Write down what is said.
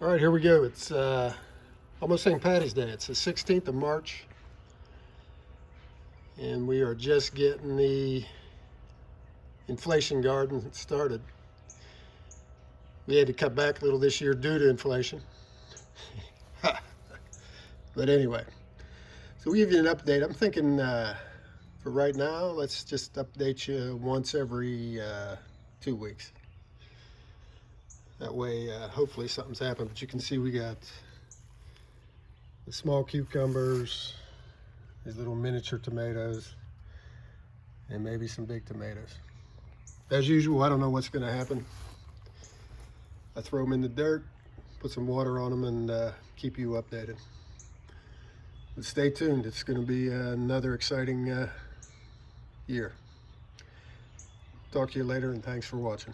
All right, here we go. It's almost St. Patty's Day. It's the 16th of March, and we are just getting the inflation garden started. We had to cut back a little this year due to inflation. But anyway, so we give you an update. I'm thinking for right now, let's just update you once every 2 weeks. That way, hopefully something's happened. But you can see we got the small cucumbers, these little miniature tomatoes, and maybe some big tomatoes. As usual, I don't know what's going to happen. I throw them in the dirt, put some water on them, and keep you updated. But stay tuned. It's going to be another exciting year. Talk to you later, and thanks for watching.